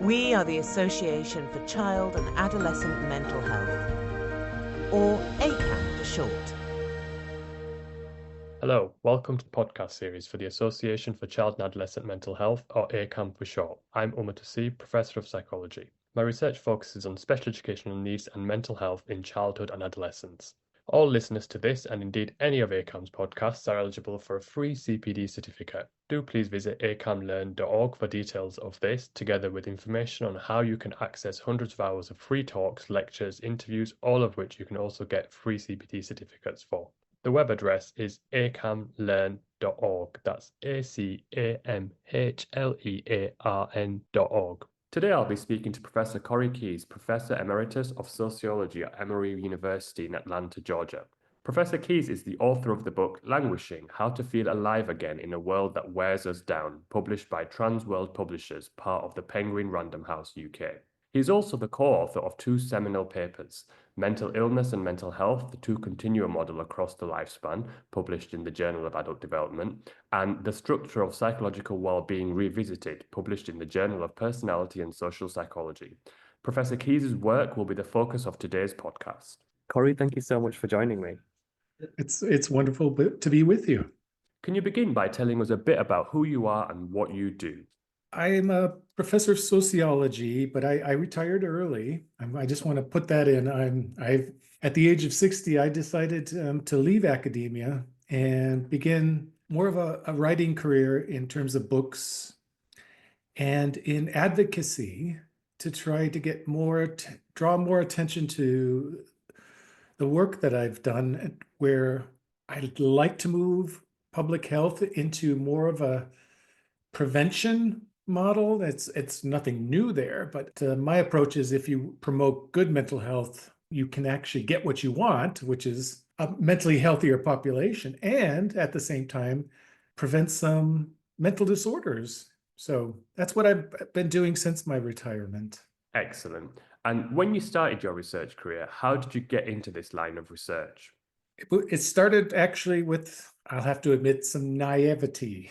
We are the Association for Child and Adolescent Mental Health, or ACAM for short. Hello, welcome to the podcast series for the Association for Child and Adolescent Mental Health, or ACAM for short. I'm Umar Toseeb, Professor of Psychology. My research focuses on special educational needs and mental health in childhood and adolescence. All listeners to this, and indeed any of ACAM's podcasts, are eligible for a free CPD certificate. Do please visit acamlearn.org for details of this, together with information on how you can access hundreds of hours of free talks, lectures, interviews, all of which you can also get free CPD certificates for. The web address is acamlearn.org. That's acamhlearn.org. Today I'll be speaking to Professor Corey Keyes, Professor Emeritus of Sociology at Emory University in Atlanta, Georgia. Professor Keyes is the author of the book Languishing, How to Feel Alive Again in a World That Wears Us Down, published by Transworld Publishers, part of the Penguin Random House UK. He is also the co-author of two seminal papers, Mental Illness and Mental Health, the two continua model across the lifespan, published in the Journal of Adult Development, and The Structure of Psychological Wellbeing Revisited, published in the Journal of Personality and Social Psychology. Professor Keyes' work will be the focus of today's podcast. Corey, thank you so much for joining me. It's wonderful to be with you. Can you begin by telling us a bit about who you are and what you do? I am a professor of sociology, but I retired early. I just want to put that in. I've at the age of 60, I decided to leave academia and begin more of a writing career in terms of books and in advocacy to try to get draw more attention to the work that I've done, where I'd like to move public health into more of a prevention model. It's nothing new there, but my approach is if you promote good mental health, you can actually get what you want, which is a mentally healthier population, and at the same time, prevent some mental disorders. So that's what I've been doing since my retirement. Excellent. And when you started your research career, how did you get into this line of research? It started actually with, I'll have to admit, some naivety,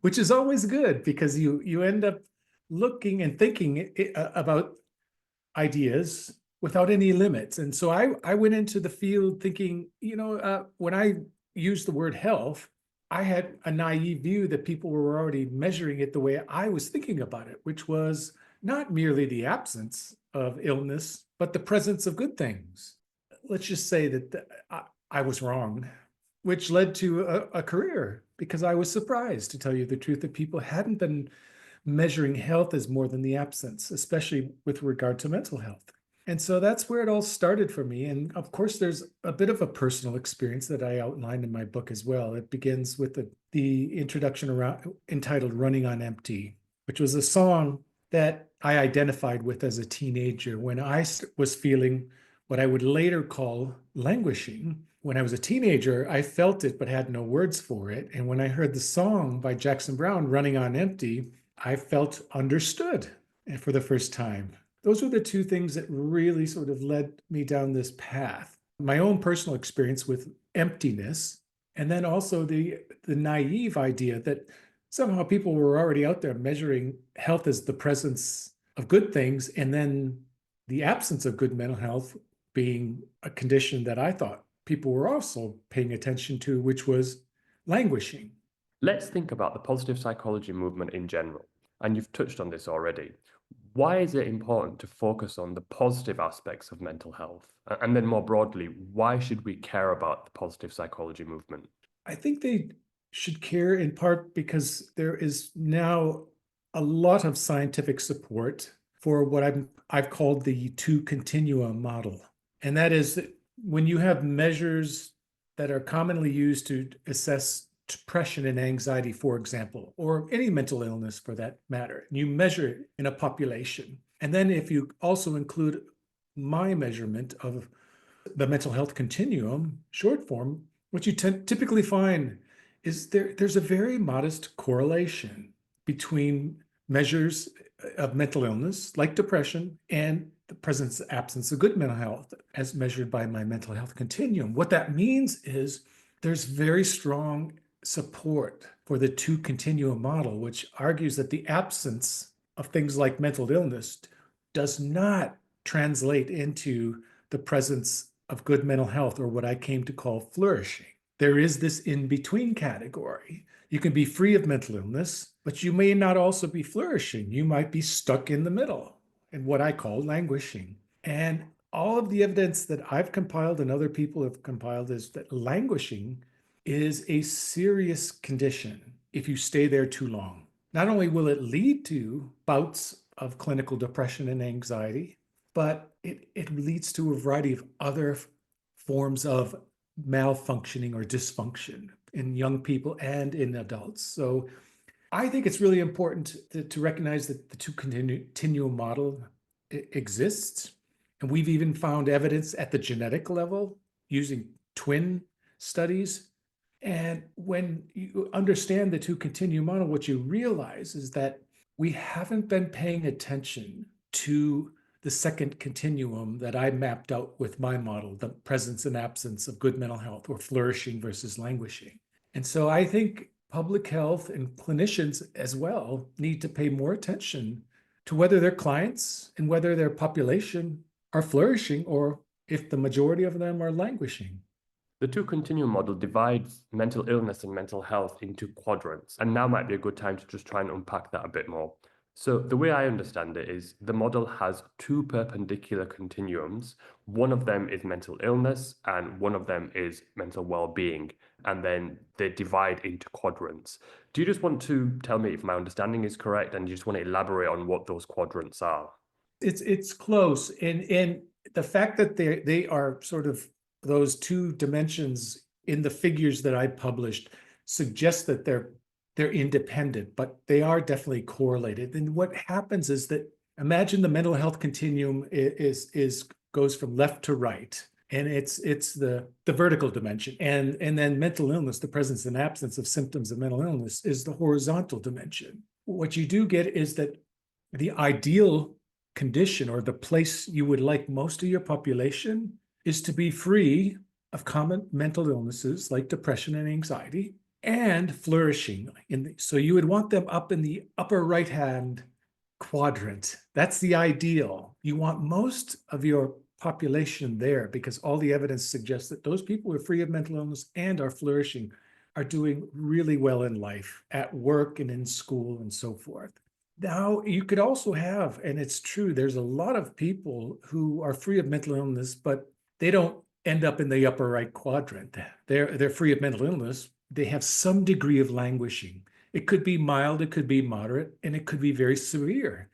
which is always good because you end up looking and thinking about ideas without any limits. And so I went into the field thinking, when I used the word health, I had a naive view that people were already measuring it the way I was thinking about it, which was not merely the absence of illness, but the presence of good things. Let's just say that I was wrong, which led to a career because I was surprised, to tell you the truth, that people hadn't been measuring health as more than the absence, especially with regard to mental health. And so that's where it all started for me. And of course, there's a bit of a personal experience that I outlined in my book as well. It begins with the introduction entitled Running on Empty, which was a song that I identified with as a teenager when I was feeling what I would later call languishing. When I was a teenager, I felt it but had no words for it. And when I heard the song by Jackson Browne, Running on Empty, I felt understood for the first time. Those were the two things that really sort of led me down this path. My own personal experience with emptiness, and then also the naive idea that somehow people were already out there measuring health as the presence of good things, and then the absence of good mental health being a condition that I thought people were also paying attention to, which was languishing. Let's think about the positive psychology movement in general. And you've touched on this already. Why is it important to focus on the positive aspects of mental health? And then more broadly, why should we care about the positive psychology movement? I think they should care in part because there is now a lot of scientific support for what I've called the two continua model. And that is that when you have measures that are commonly used to assess depression and anxiety, for example, or any mental illness for that matter, you measure it in a population. And then if you also include my measurement of the mental health continuum, short form, what you typically find is there's a very modest correlation between measures of mental illness, like depression, and the presence absence of good mental health as measured by my mental health continuum. What that means is there's very strong support for the two continua model, which argues that the absence of things like mental illness does not translate into the presence of good mental health, or what I came to call flourishing. There is this in-between category. You can be free of mental illness, but you may not also be flourishing. You might be stuck in the middle in what I call languishing. And all of the evidence that I've compiled and other people have compiled is that languishing is a serious condition if you stay there too long. Not only will it lead to bouts of clinical depression and anxiety, but it leads to a variety of other forms of malfunctioning or dysfunction in young people and in adults. So I think it's really important to recognize that the two continuum model exists. And we've even found evidence at the genetic level using twin studies. And when you understand the two continuum model, what you realize is that we haven't been paying attention to the second continuum that I mapped out with my model, the presence and absence of good mental health, or flourishing versus languishing. And so I think public health and clinicians as well need to pay more attention to whether their clients and whether their population are flourishing, or if the majority of them are languishing. The two continuum model divides mental illness and mental health into quadrants, and now might be a good time to just try and unpack that a bit more. So the way I understand it is the model has two perpendicular continuums. One of them is mental illness and one of them is mental well-being, and then they divide into quadrants. Do you just want to tell me if my understanding is correct, and you just want to elaborate on what those quadrants are? It's close, and the fact that they are sort of those two dimensions in the figures that I published suggests that they're independent, but they are definitely correlated. And what happens is that, imagine the mental health continuum goes from left to right, and it's the vertical dimension, and then mental illness, the presence and absence of symptoms of mental illness, is the horizontal dimension. What you do get is that the ideal condition, or the place you would like most of your population, is to be free of common mental illnesses like depression and anxiety, and flourishing. So you would want them up in the upper right-hand quadrant. That's the ideal. You want most of your population there, because all the evidence suggests that those people who are free of mental illness and are flourishing are doing really well in life, at work and in school and so forth. Now, you could also have, and it's true, there's a lot of people who are free of mental illness, but they don't end up in the upper right quadrant. They're free of mental illness. They have some degree of languishing. It could be mild, it could be moderate, and it could be very severe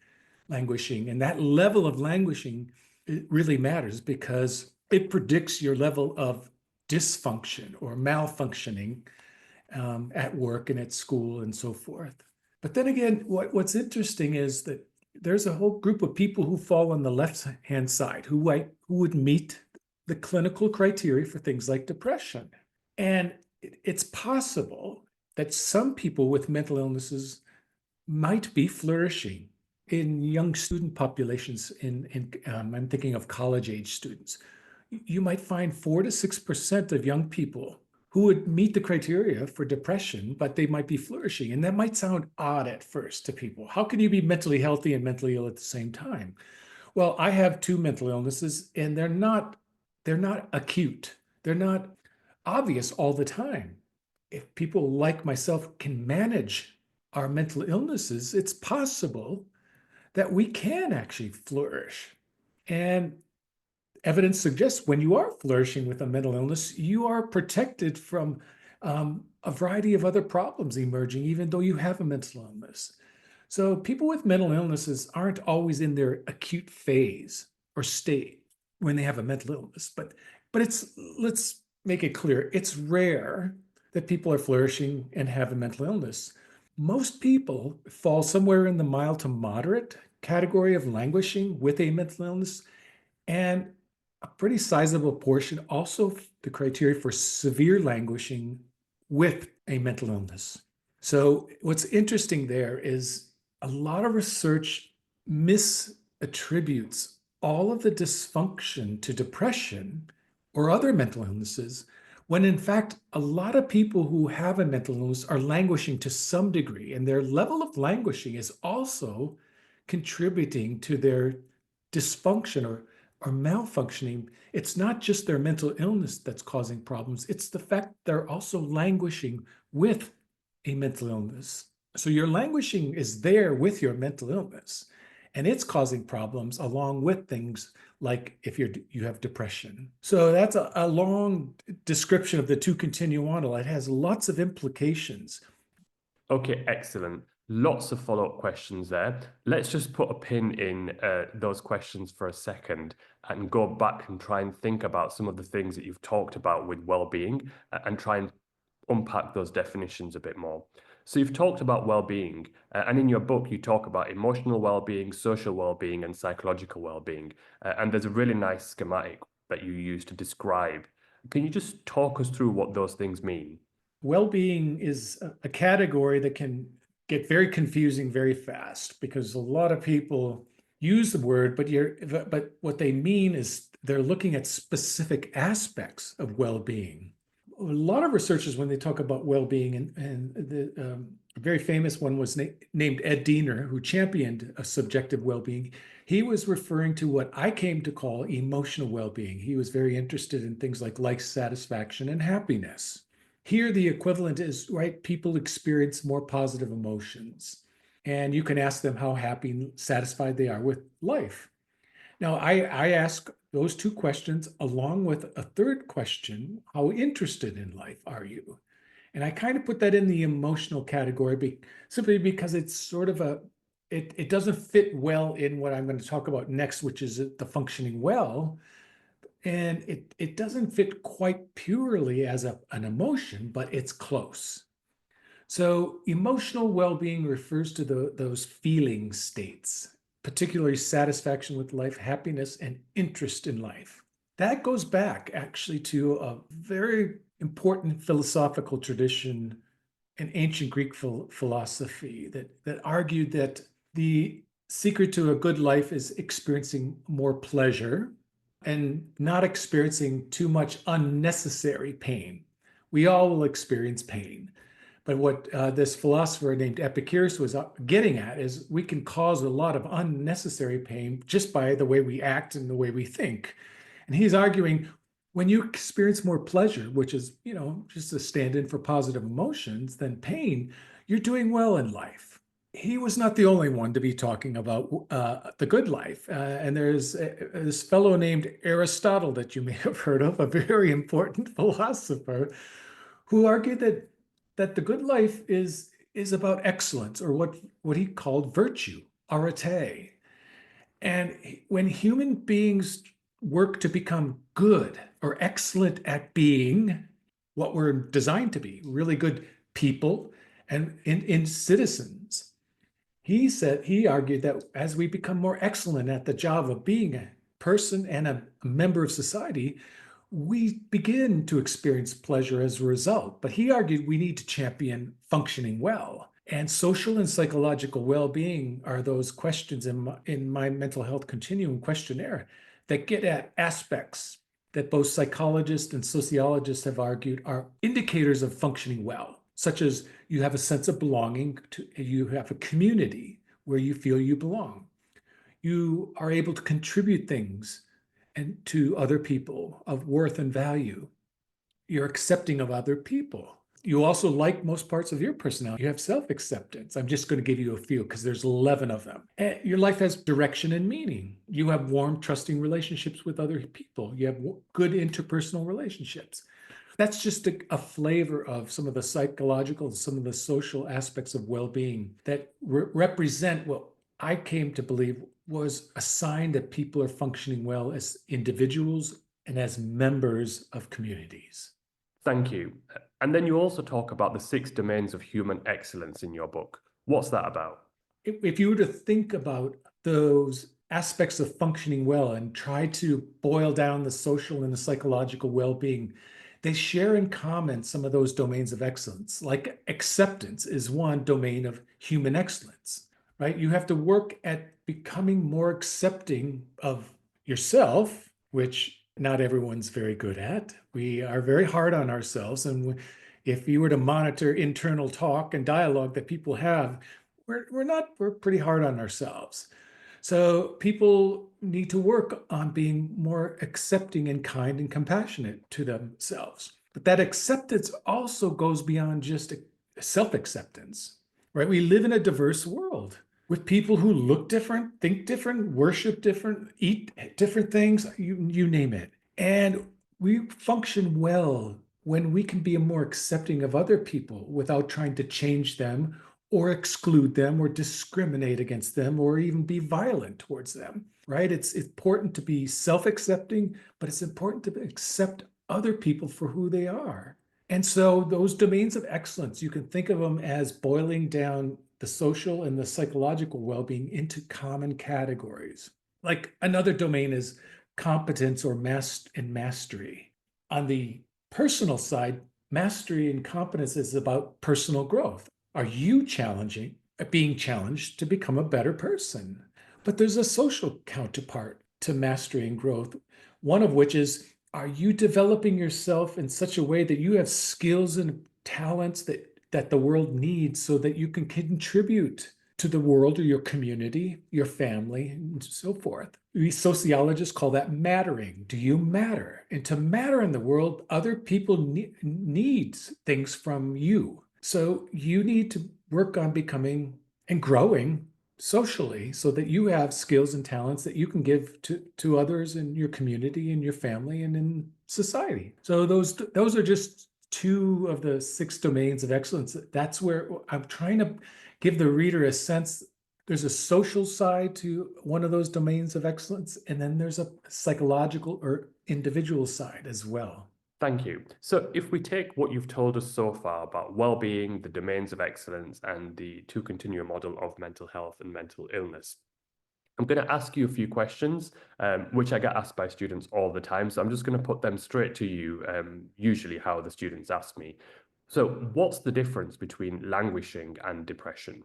languishing. And that level of languishing, it really matters, because it predicts your level of dysfunction or malfunctioning at work and at school and so forth. But then again, what's interesting is that there's a whole group of people who fall on the left-hand side who would meet the clinical criteria for things like depression. And it's possible that some people with mental illnesses might be flourishing in young student populations. I'm thinking of college-age students. You might find 4 to 6% of young people who would meet the criteria for depression, but they might be flourishing. And that might sound odd at first to people. How can you be mentally healthy and mentally ill at the same time? Well, I have 2 mental illnesses, and they're not acute. They're not obvious all the time. If people like myself can manage our mental illnesses, it's possible that we can actually flourish. And evidence suggests when you are flourishing with a mental illness, you are protected from a variety of other problems emerging, even though you have a mental illness. So people with mental illnesses aren't always in their acute phase or state when they have a mental illness, but let's make it clear, it's rare that people are flourishing and have a mental illness. Most people fall somewhere in the mild to moderate category of languishing with a mental illness, and a pretty sizable portion also the criteria for severe languishing with a mental illness. So what's interesting there is a lot of research misattributes all of the dysfunction to depression or other mental illnesses, when in fact, a lot of people who have a mental illness are languishing to some degree, and their level of languishing is also contributing to their dysfunction or malfunctioning. It's not just their mental illness that's causing problems. It's the fact they're also languishing with a mental illness. So your languishing is there with your mental illness, and it's causing problems along with things like if you have depression. So that's a long description of the two continuantal. It has lots of implications. Okay, excellent. Lots of follow-up questions there. Let's just put a pin in those questions for a second and go back and try and think about some of the things that you've talked about with well-being and try and unpack those definitions a bit more. So you've talked about well-being, and in your book, you talk about emotional well-being, social well-being, and psychological well-being. And there's a really nice schematic that you use to describe. Can you just talk us through what those things mean? Well-being is a category that can get very confusing very fast because a lot of people use the word, but what they mean is they're looking at specific aspects of well-being. A lot of researchers, when they talk about well-being, and the very famous one was named Ed Diener, who championed a subjective well-being. He was referring to what I came to call emotional well-being. He was very interested in things like life satisfaction and happiness. Here, the equivalent is, right, people experience more positive emotions, and you can ask them how happy and satisfied they are with life. Now, I ask those two questions along with a third question: how interested in life are you? And I kind of put that in the emotional category simply because it's sort of it doesn't fit well in what I'm going to talk about next, which is the functioning well. And it doesn't fit quite purely as an emotion, but it's close. So emotional well-being refers to those feeling states, particularly satisfaction with life, happiness, and interest in life. That goes back actually to a very important philosophical tradition in ancient Greek philosophy that argued that the secret to a good life is experiencing more pleasure and not experiencing too much unnecessary pain. We all will experience pain. But what this philosopher named Epicurus was getting at is we can cause a lot of unnecessary pain just by the way we act and the way we think. And he's arguing when you experience more pleasure, which is, just a stand-in for positive emotions, than pain, you're doing well in life. He was not the only one to be talking about the good life. And there's this fellow named Aristotle that you may have heard of, a very important philosopher, who argued that the good life is about excellence, or what he called virtue, arete. And when human beings work to become good or excellent at being what we're designed to be, really good people and in citizens, he argued that as we become more excellent at the job of being a person and a member of society, we begin to experience pleasure as a result. But he argued we need to champion functioning well. And social and psychological well-being are those questions in my mental health continuum questionnaire that get at aspects that both psychologists and sociologists have argued are indicators of functioning well, such as you have a sense of belonging, you have a community where you feel you belong. You are able to contribute things and to other people of worth and value. You're accepting of other people. You also like most parts of your personality. You have self-acceptance. I'm just going to give you a few because there's 11 of them. And your life has direction and meaning. You have warm, trusting relationships with other people. You have good interpersonal relationships. That's just a flavor of some of the psychological and some of the social aspects of well-being that represent what I came to believe was a sign that people are functioning well as individuals and as members of communities. Thank you. And then you also talk about the 6 domains of human excellence in your book. What's that about? If you were to think about those aspects of functioning well and try to boil down the social and the psychological well-being, they share in common some of those domains of excellence. Like acceptance is one domain of human excellence, right? You have to work at becoming more accepting of yourself, which not everyone's very good at. We are very hard on ourselves. And if you were to monitor internal talk and dialogue that people have, we're pretty hard on ourselves. So people need to work on being more accepting and kind and compassionate to themselves. But that acceptance also goes beyond just self-acceptance, right? We live in a diverse world with people who look different, think different, worship different, eat different things, you name it. And we function well when we can be more accepting of other people without trying to change them or exclude them or discriminate against them or even be violent towards them, right? It's important to be self-accepting, but it's important to accept other people for who they are. And so those domains of excellence, you can think of them as boiling down the social and the psychological well-being into common categories. Like another domain is competence or mastery. On the personal side, mastery and competence is about personal growth. Are you being challenged to become a better person? But there's a social counterpart to mastery and growth, one of which is, are you developing yourself in such a way that you have skills and talents that the world needs so that you can contribute to the world or your community, your family, and so forth? We sociologists call that mattering. Do you matter? And to matter in the world, other people need things from you. So you need to work on becoming and growing socially so that you have skills and talents that you can give to others in your community, in your family, and in society. So those are just two of the 6 domains of excellence. That's where I'm trying to give the reader a sense. There's a social side to one of those domains of excellence, and then there's a psychological or individual side as well. Thank you. So if we take what you've told us so far about well-being, the domains of excellence, and the 2 continua model of mental health and mental illness, I'm going to ask you a few questions, which I get asked by students all the time. So I'm just going to put them straight to you, usually how the students ask me. So what's the difference between languishing and depression?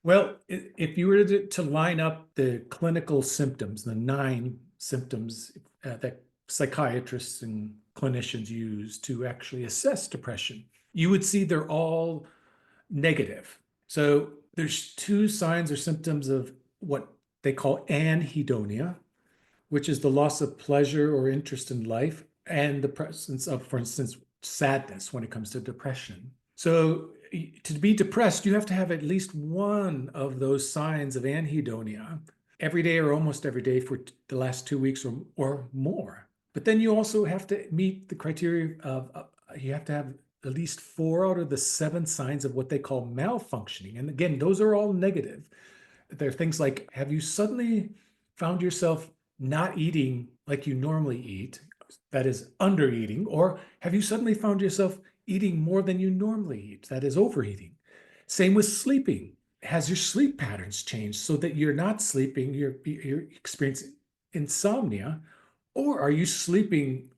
Well, if you were to line up the clinical symptoms, the 9 symptoms that psychiatrists and clinicians use to actually assess depression, you would see they're all negative. So there's 2 signs or symptoms of what they call anhedonia, which is the loss of pleasure or interest in life, and the presence of, for instance, sadness when it comes to depression. So to be depressed, you have to have at least one of those signs of anhedonia every day or almost every day for the last 2 weeks or more. But then you also have to meet the criteria of, you have to have at least 4 out of the 7 signs of what they call malfunctioning. And again, those are all negative. They're things like, have you suddenly found yourself not eating like you normally eat, that is under eating, or have you suddenly found yourself eating more than you normally eat, that is overeating? Same with sleeping. Has your sleep patterns changed so that you're not sleeping, you're experiencing insomnia, or are you sleeping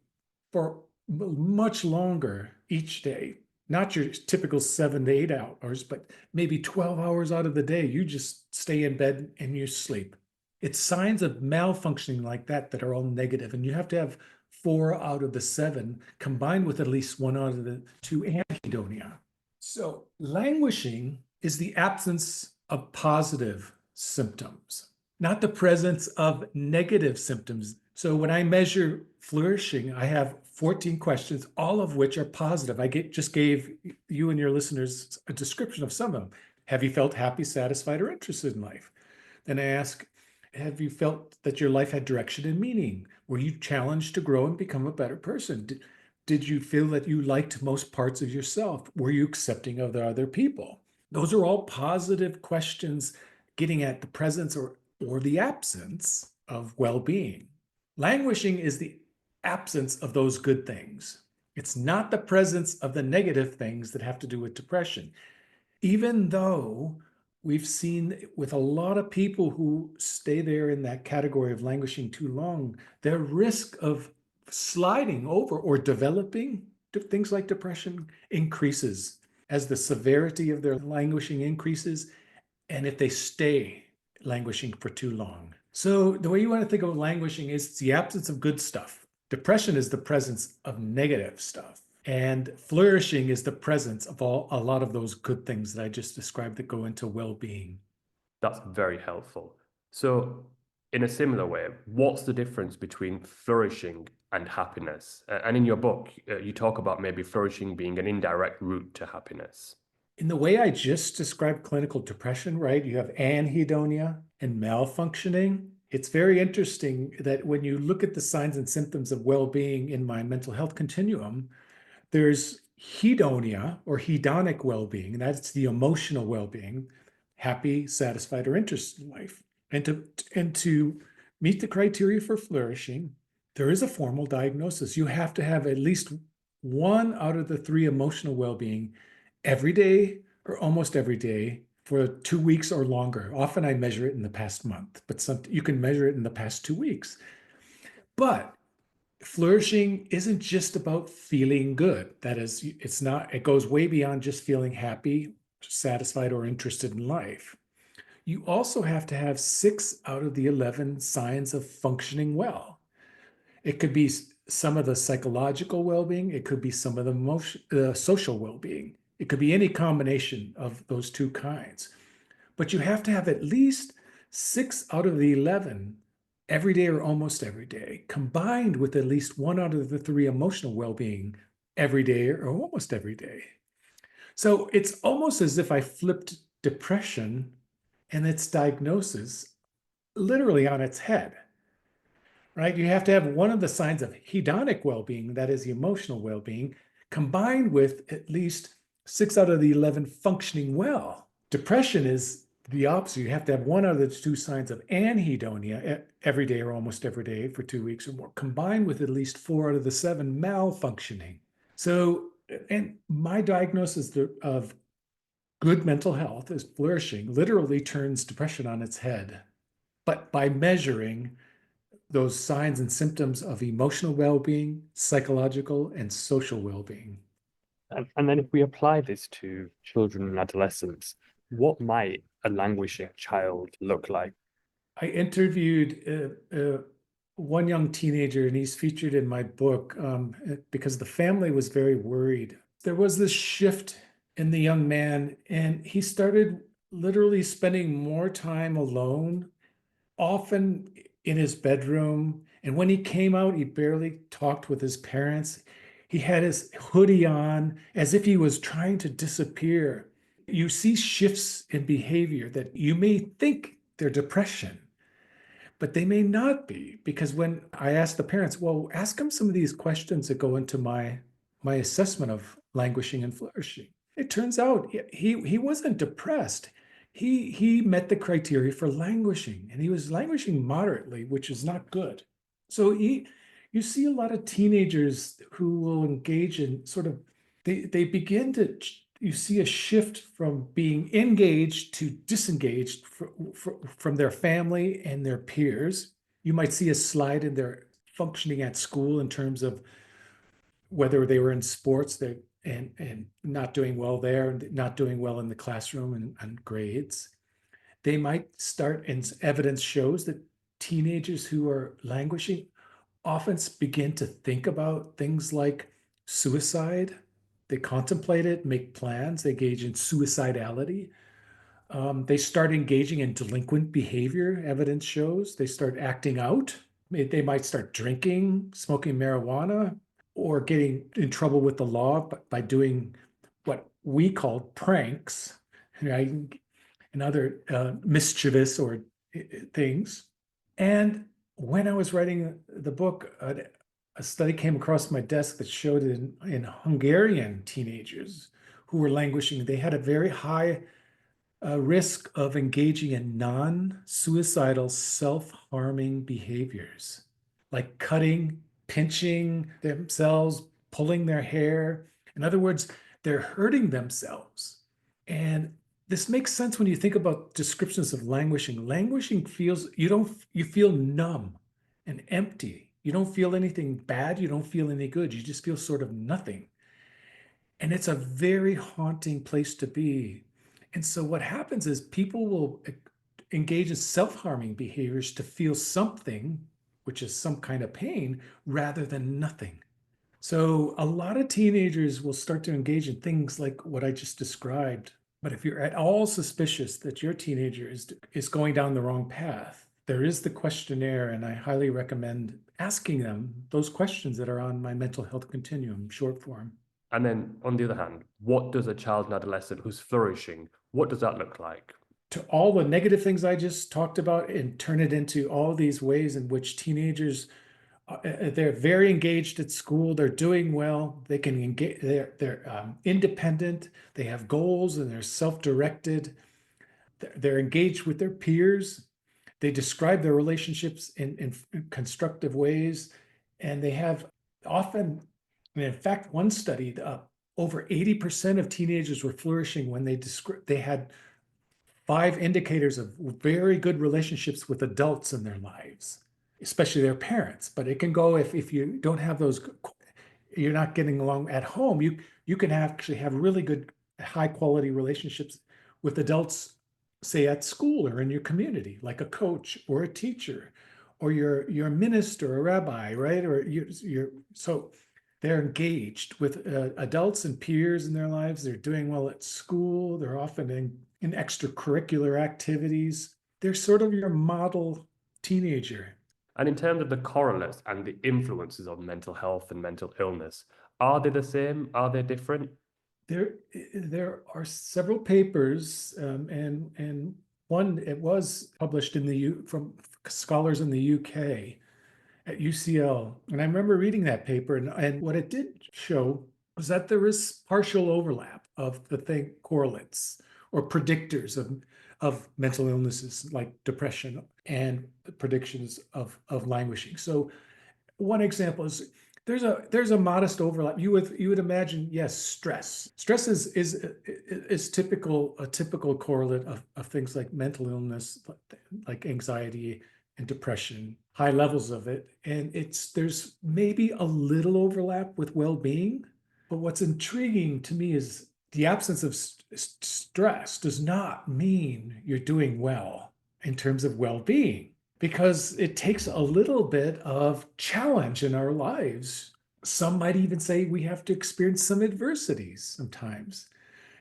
for much longer each day? Not your typical 7 to 8 hours, but maybe 12 hours out of the day, you just stay in bed and you sleep. It's signs of malfunctioning like that are all negative, and you have to have 4 out of the 7 combined with at least 1 out of the 2 anhedonia. So languishing is the absence of positive symptoms, not the presence of negative symptoms. So when I measure flourishing, I have 14 questions, all of which are positive. I just gave you and your listeners a description of some of them. Have you felt happy, satisfied, or interested in life? Then I ask, have you felt that your life had direction and meaning? Were you challenged to grow and become a better person? Did you feel that you liked most parts of yourself? Were you accepting of the other people? Those are all positive questions getting at the presence or the absence of well-being. Languishing is the absence of those good things. It's not the presence of the negative things that have to do with depression. Even though we've seen with a lot of people who stay there in that category of languishing too long, their risk of sliding over or developing things like depression increases as the severity of their languishing increases, and if they stay languishing for too long. So the way you want to think of languishing is it's the absence of good stuff. Depression is the presence of negative stuff. And flourishing is the presence of a lot of those good things that I just described that go into well-being. That's very helpful. So, in a similar way, what's the difference between flourishing and happiness? And in your book, you talk about maybe flourishing being an indirect route to happiness. In the way I just described clinical depression, right? You have anhedonia and malfunctioning. It's very interesting that when you look at the signs and symptoms of well-being in my mental health continuum, there's hedonia or hedonic well-being, and that's the emotional well-being, happy, satisfied, or interested in life. And to meet the criteria for flourishing, there is a formal diagnosis. You have to have at least one out of the three emotional well-being every day or almost every day for 2 weeks or longer. Often I measure it in the past month, but you can measure it in the past 2 weeks. But flourishing isn't just about feeling good. That is, it's not, it goes way beyond just feeling happy, satisfied, or interested in life. You also have to have 6 out of the 11 signs of functioning well. It could be some of the psychological well-being. It could be some of the social well-being. It could be any combination of those 2 kinds. But you have to have at least 6 out of the 11 every day or almost every day, combined with at least 1 out of the 3 emotional well-being every day or almost every day. So it's almost as if I flipped depression and its diagnosis literally on its head, right? You have to have one of the signs of hedonic well-being, that is the emotional well-being, combined with at least 6 out of the 11 functioning well. Depression is the opposite. You have to have 1 out of the 2 signs of anhedonia every day or almost every day for 2 weeks or more, combined with at least 4 out of the 7 malfunctioning. So, and my diagnosis of good mental health is flourishing literally turns depression on its head. But by measuring those signs and symptoms of emotional well-being, psychological, and social well-being. And then if we apply this to children and adolescents, what might a languishing child look like? I interviewed one young teenager, and he's featured in my book because the family was very worried. There was this shift in the young man, and he started literally spending more time alone, often in his bedroom. And when he came out, he barely talked with his parents. He had his hoodie on as if he was trying to disappear. You see shifts in behavior that you may think they're depression, but they may not be, because when I asked the parents, well, ask them some of these questions that go into my assessment of languishing and flourishing. It turns out he wasn't depressed. He met the criteria for languishing, and he was languishing moderately, which is not good. So you see a lot of teenagers who will engage in sort of, they begin to, you see a shift from being engaged to disengaged from their family and their peers. You might see a slide in their functioning at school in terms of whether they were in sports and not doing well there, and not doing well in the classroom and grades. They might start, and evidence shows that teenagers who are languishing often begin to think about things like suicide. They contemplate it, make plans, they engage in suicidality. They start engaging in delinquent behavior, evidence shows. They start acting out. They might start drinking, smoking marijuana, or getting in trouble with the law by doing what we call pranks, right? And other mischievous or things. And when I was writing the book, a study came across my desk that showed in Hungarian teenagers who were languishing, they had a very high risk of engaging in non-suicidal self-harming behaviors, like cutting, pinching themselves, pulling their hair. In other words, they're hurting themselves. And this makes sense when you think about descriptions of languishing. Languishing feels, you feel numb and empty. You don't feel anything bad. You don't feel any good. You just feel sort of nothing. And it's a very haunting place to be. And so what happens is people will engage in self-harming behaviors to feel something, which is some kind of pain, rather than nothing. So a lot of teenagers will start to engage in things like what I just described, But if you're at all suspicious that your teenager is going down the wrong path, there is the questionnaire, and I highly recommend asking them those questions that are on my mental health continuum short form. And then on the other hand, what does a child and adolescent who's flourishing, what does that look like? To all the negative things I just talked about and turn it into all these ways in which teenagers they're very engaged at school, they're doing well, they can engage, they're independent, they have goals and they're self-directed, they're engaged with their peers, they describe their relationships in constructive ways, and they have often, in fact, one study, over 80% of teenagers were flourishing when they had 5 indicators of very good relationships with adults in their lives, especially their parents. But it can go if you don't have those, you're not getting along at home, you can actually have really good, high quality relationships with adults, say at school or in your community, like a coach or a teacher, or your minister, a rabbi, right? Or so they're engaged with adults and peers in their lives. They're doing well at school. They're often in extracurricular activities. They're sort of your model teenager. And in terms of the correlates and the influences on mental health and mental illness, are they the same? Are they different? There are several papers, and one, it was published from scholars in the UK at UCL. And I remember reading that paper, and what it did show was that there is partial overlap of the correlates or predictors of mental illnesses like depression and predictions of languishing. So one example is there's a modest overlap. You would imagine, yes, stress. Stress is a typical correlate of things like mental illness, like anxiety and depression, high levels of it. And there's maybe a little overlap with well-being. But what's intriguing to me is the absence of stress does not mean you're doing well in terms of well-being, because it takes a little bit of challenge in our lives. Some might even say we have to experience some adversities sometimes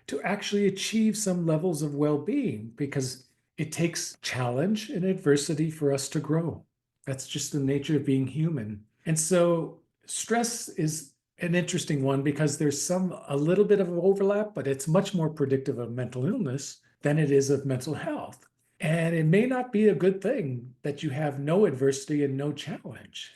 to actually achieve some levels of well-being, because it takes challenge and adversity for us to grow. That's just the nature of being human. And so stress is an interesting one because there's a little bit of overlap, but it's much more predictive of mental illness than it is of mental health. And it may not be a good thing that you have no adversity and no challenge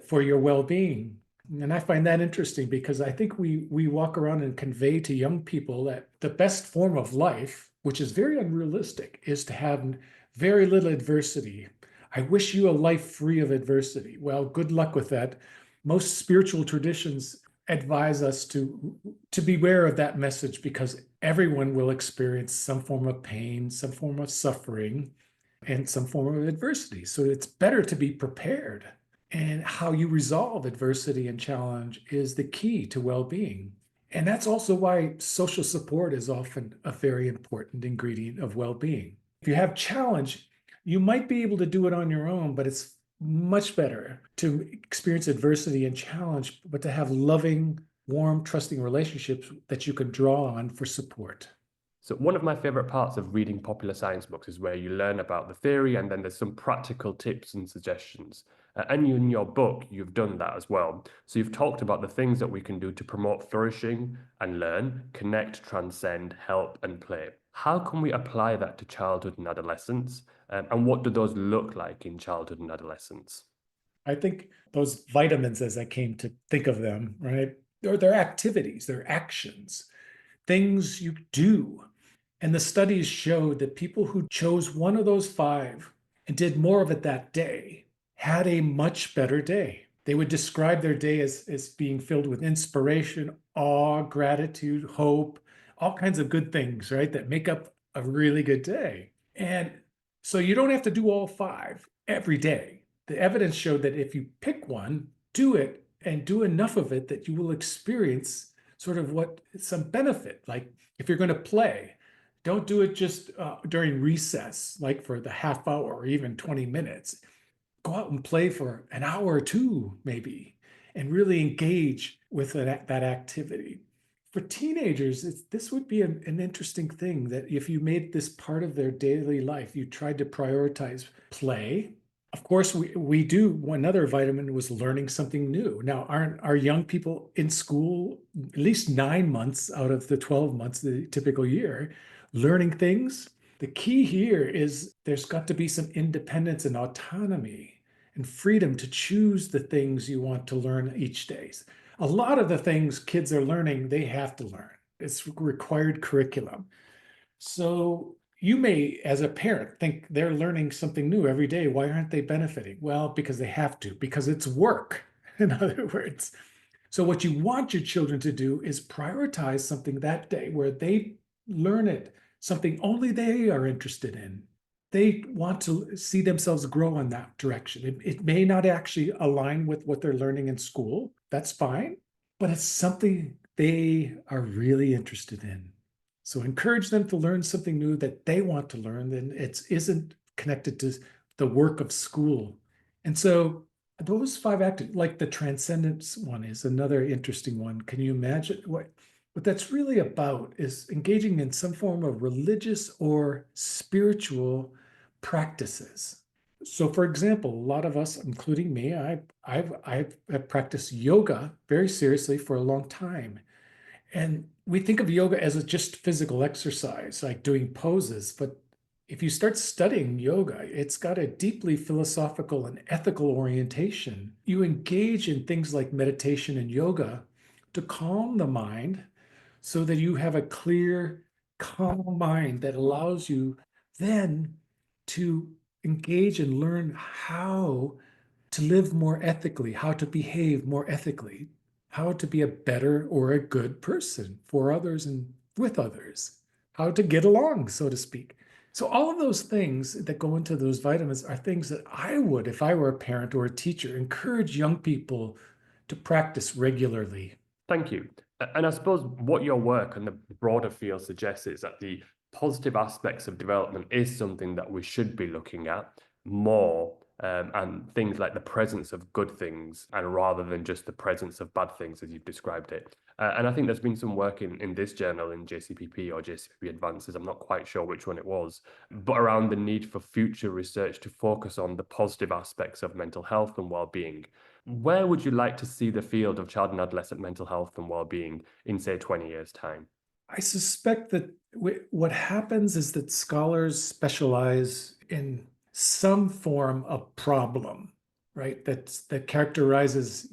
for your well-being. And I find that interesting because I think we walk around and convey to young people that the best form of life, which is very unrealistic, is to have very little adversity. I wish you a life free of adversity. Well, good luck with that. Most spiritual traditions advise us to beware of that message, because everyone will experience some form of pain, some form of suffering, and some form of adversity. So it's better to be prepared. And how you resolve adversity and challenge is the key to well-being. And that's also why social support is often a very important ingredient of well-being. If you have challenge, you might be able to do it on your own, but it's much better to experience adversity and challenge, but to have loving, warm, trusting relationships that you can draw on for support. So one of my favorite parts of reading popular science books is where you learn about the theory and then there's some practical tips and suggestions. And in your book, you've done that as well. So you've talked about the things that we can do to promote flourishing and learn, connect, transcend, help, and play. How can we apply that to childhood and adolescence? And what do those look like in childhood and adolescence? I think those vitamins, as I came to think of them, right? They're activities, they're actions, things you do. And the studies showed that people who chose one of those 5 and did more of it that day had a much better day. They would describe their day as being filled with inspiration, awe, gratitude, hope, all kinds of good things, right? That make up a really good day. And so you don't have to do all 5 every day. The evidence showed that if you pick one, do it and do enough of it that you will experience sort of some benefit. Like if you're going to play, don't do it just during recess, like for the half hour or even 20 minutes. Go out and play for an hour or 2, maybe, and really engage with that activity. For teenagers, this would be an interesting thing, that if you made this part of their daily life, you tried to prioritize play. Of course, we do. Another vitamin was learning something new. Now, aren't our young people in school at least 9 months out of the 12 months, the typical year, learning things? The key here is there's got to be some independence and autonomy and freedom to choose the things you want to learn each day. A lot of the things kids are learning, they have to learn. It's required curriculum. So you may, as a parent, think they're learning something new every day. Why aren't they benefiting? Well, because they have to, because it's work, in other words. So what you want your children to do is prioritize something that day where they learn it, something only they are interested in. They want to see themselves grow in that direction. It may not actually align with what they're learning in school. That's fine, but it's something they are really interested in. So encourage them to learn something new that they want to learn, then it isn't connected to the work of school. And so those 5 active, like the transcendence one is another interesting one. Can you imagine what that's really about is engaging in some form of religious or spiritual practices. So for example, a lot of us, including me, I've practiced yoga very seriously for a long time. And we think of yoga as just physical exercise, like doing poses. But if you start studying yoga, it's got a deeply philosophical and ethical orientation. You engage in things like meditation and yoga to calm the mind so that you have a clear, calm mind that allows you then to engage and learn how to live more ethically, how to behave more ethically, how to be a better or a good person for others and with others, how to get along, so to speak. So all of those things that go into those vitamins are things that I would, if I were a parent or a teacher, encourage young people to practice regularly. Thank you. And I suppose what your work and the broader field suggests is that the positive aspects of development is something that we should be looking at more, and things like the presence of good things, and rather than just the presence of bad things, as you've described it. And I think there's been some work in this journal, in JCPP or JCPP Advances, I'm not quite sure which one it was, but around the need for future research to focus on the positive aspects of mental health and well-being. Where would you like to see the field of child and adolescent mental health and well-being in, say, 20 years' time? I suspect that what happens is that scholars specialize in some form of problem, right? That characterizes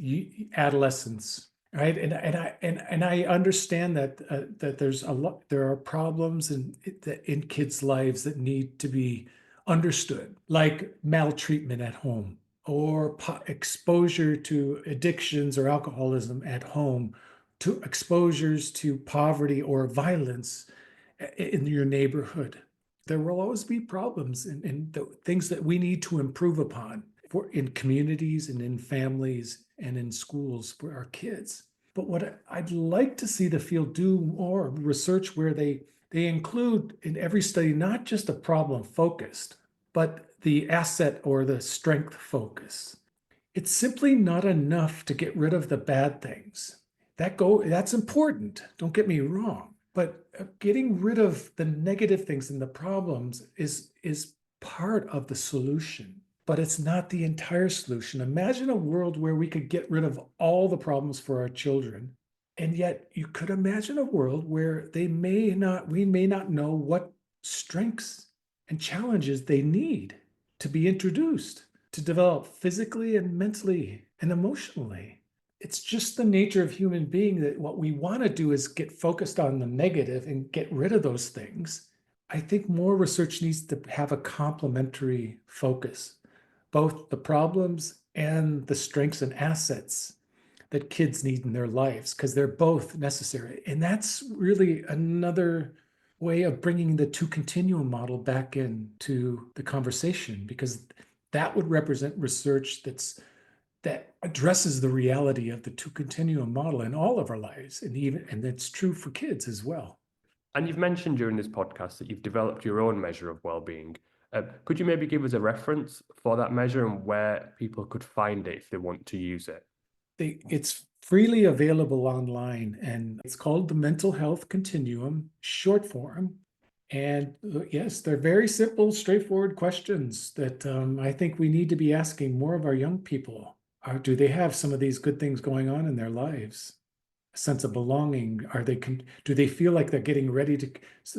adolescence, right? And I understand that that there are problems in kids' lives that need to be understood, like maltreatment at home, or exposure to addictions or alcoholism at home, to exposures to poverty or violence in your neighborhood. There will always be problems and the things that we need to improve upon in communities and in families and in schools for our kids. But what I'd like to see the field do more research where they include in every study not just a problem focused, but the asset or the strength focus. It's simply not enough to get rid of the bad things. That's important, don't get me wrong, but getting rid of the negative things and the problems is part of the solution, but it's not the entire solution. Imagine a world where we could get rid of all the problems for our children, and yet you could imagine a world where we may not know what strengths and challenges they need to be introduced to develop physically and mentally and emotionally. It's just the nature of human being that what we want to do is get focused on the negative and get rid of those things. I think more research needs to have a complementary focus, both the problems and the strengths and assets that kids need in their lives, because they're both necessary. And that's really another way of bringing the 2 continuum model back into the conversation, because that would represent research that addresses the reality of the 2 continuum model in all of our lives, and that's true for kids as well. And you've mentioned during this podcast that you've developed your own measure of well-being. Could you maybe give us a reference for that measure and where people could find it if they want to use it? It's freely available online, and it's called the Mental Health Continuum, short form. And yes, they're very simple, straightforward questions that I think we need to be asking more of our young people. Do they have some of these good things going on in their lives? A sense of belonging? Do they feel like they're getting ready to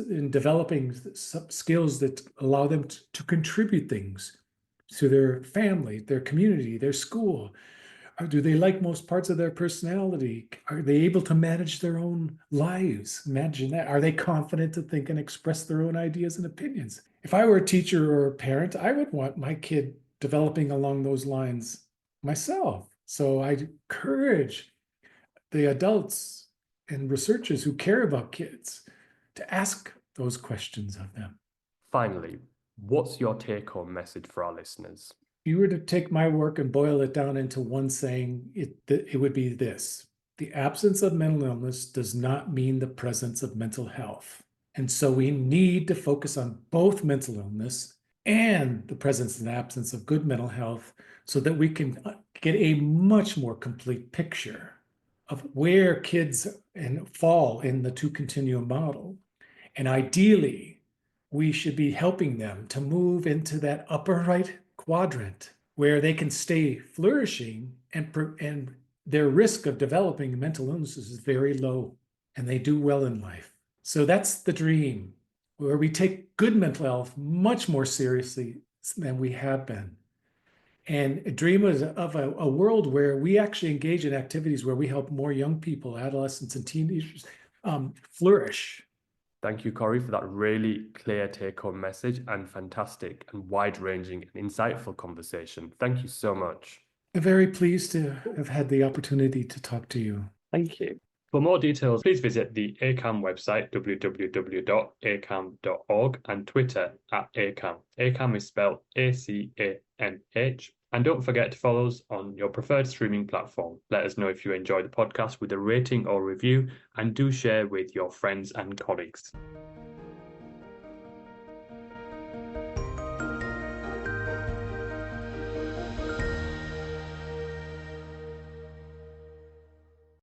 in developing skills that allow them to contribute things to their family, their community, their school? Or do they like most parts of their personality? Are they able to manage their own lives? Imagine that. Are they confident to think and express their own ideas and opinions? If I were a teacher or a parent, I would want my kid developing along those lines myself. So I'd encourage the adults and researchers who care about kids to ask those questions of them. Finally, what's your take-home message for our listeners? If you were to take my work and boil it down into one saying, it would be this: the absence of mental illness does not mean the presence of mental health. And so we need to focus on both mental illness and the presence and absence of good mental health so that we can get a much more complete picture of where kids fall in the two continuum model. And ideally, we should be helping them to move into that upper right quadrant where they can stay flourishing, and their risk of developing mental illnesses is very low, and they do well in life. So that's the dream, where we take good mental health much more seriously than we have been. And a dream of a world where we actually engage in activities where we help more young people, adolescents, and teenagers flourish. Thank you, Corey, for that really clear take-home message and fantastic and wide-ranging and insightful conversation. Thank you so much. I'm very pleased to have had the opportunity to talk to you. Thank you. For more details, please visit the ACAM website, www.acam.org, and Twitter @ACAM. ACAM is spelled ACAMH. And don't forget to follow us on your preferred streaming platform. Let us know if you enjoyed the podcast with a rating or review, and do share with your friends and colleagues.